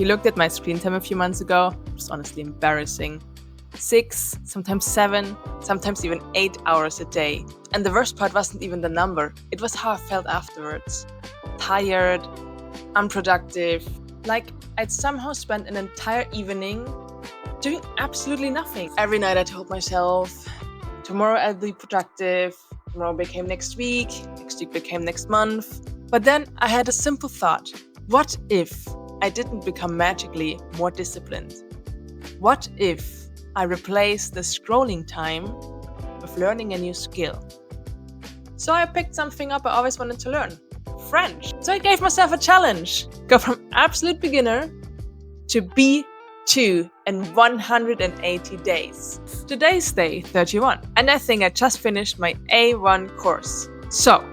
you looked at my screen time a few months ago, it was honestly embarrassing. 6, sometimes 7, sometimes even 8 hours a day. And the worst part wasn't even the number, it was how I felt afterwards. Tired, unproductive, like I'd somehow spent an entire evening doing absolutely nothing. Every night I told myself, tomorrow I'll be productive, tomorrow became next week became next month. But then I had a simple thought. What if I didn't become magically more disciplined? What if I replaced the scrolling time with learning a new skill? So I picked something up I always wanted to learn, French. So I gave myself a challenge. Go from absolute beginner to B2 in 180 days. Today's day 31, and I think I just finished my A1 course. So,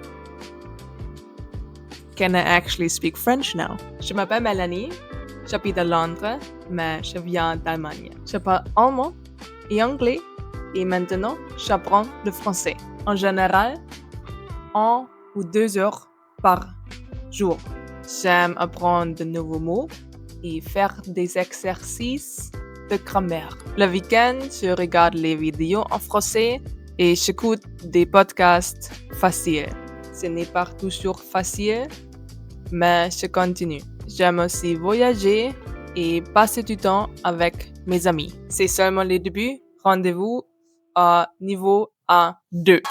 can I actually speak French now? Je m'appelle Mélanie, j'habite à Londres, mais je viens d'Allemagne. Je parle allemand et anglais, et maintenant j'apprends le français. En général, 1 ou 2 heures par jour. J'aime apprendre de nouveaux mots et faire des exercices de grammaire. Le week-end, je regarde les vidéos en français et j'écoute des podcasts faciles. Ce n'est pas toujours facile, mais je continue. J'aime aussi voyager et passer du temps avec mes amis. C'est seulement le début. Rendez-vous à niveau A2.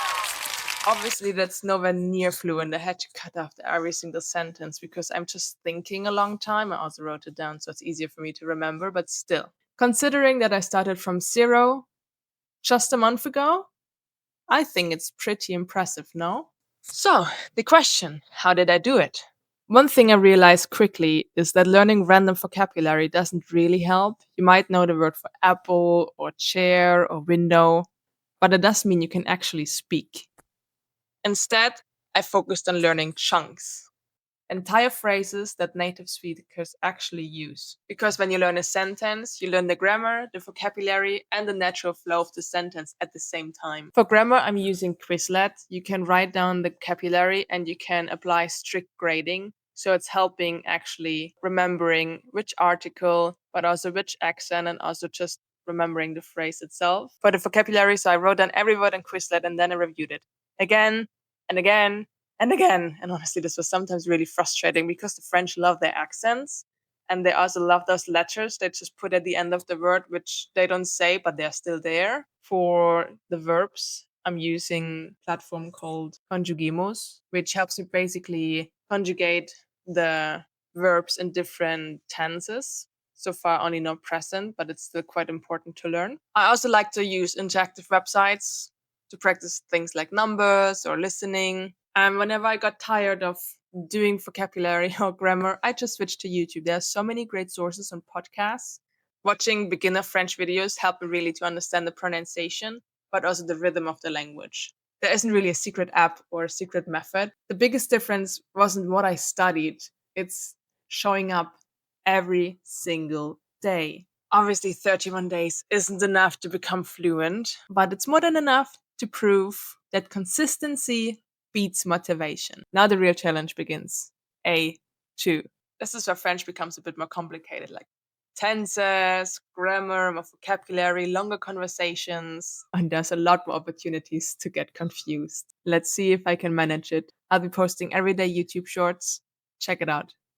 Obviously, that's nowhere near fluent. I had to cut after every single sentence because I'm just thinking a long time. I also wrote it down, so it's easier for me to remember, but still. Considering that I started from 0 just a month ago, I think it's pretty impressive, no? So, the question, how did I do it? One thing I realized quickly is that learning random vocabulary doesn't really help. You might know the word for apple or chair or window, but it doesn't mean you can actually speak. Instead, I focused on learning chunks, entire phrases that native speakers actually use. Because when you learn a sentence, you learn the grammar, the vocabulary, and the natural flow of the sentence at the same time. For grammar, I'm using Quizlet. You can write down the vocabulary and you can apply strict grading. So it's helping actually remembering which article, but also which accent, and also just remembering the phrase itself. For the vocabulary, so I wrote down every word in Quizlet and then I reviewed it again and again and again. And honestly, this was sometimes really frustrating because the French love their accents and they also love those letters they just put at the end of the word, which they don't say, but they're still there. For the verbs, I'm using a platform called Conjugimos, which helps me basically conjugate the verbs in different tenses. So far, only no present, but it's still quite important to learn. I also like to use interactive websites to practice things like numbers or listening. And whenever I got tired of doing vocabulary or grammar, I just switched to YouTube. There are so many great sources on podcasts. Watching beginner French videos helped me really to understand the pronunciation, but also the rhythm of the language. There isn't really a secret app or a secret method. The biggest difference wasn't what I studied. It's showing up every single day. Obviously, 31 days isn't enough to become fluent, but it's more than enough to prove that consistency beats motivation. Now the real challenge begins. A2. This is where French becomes a bit more complicated, like tenses, grammar, more vocabulary, longer conversations. And there's a lot more opportunities to get confused. Let's see if I can manage it. I'll be posting everyday YouTube shorts. Check it out.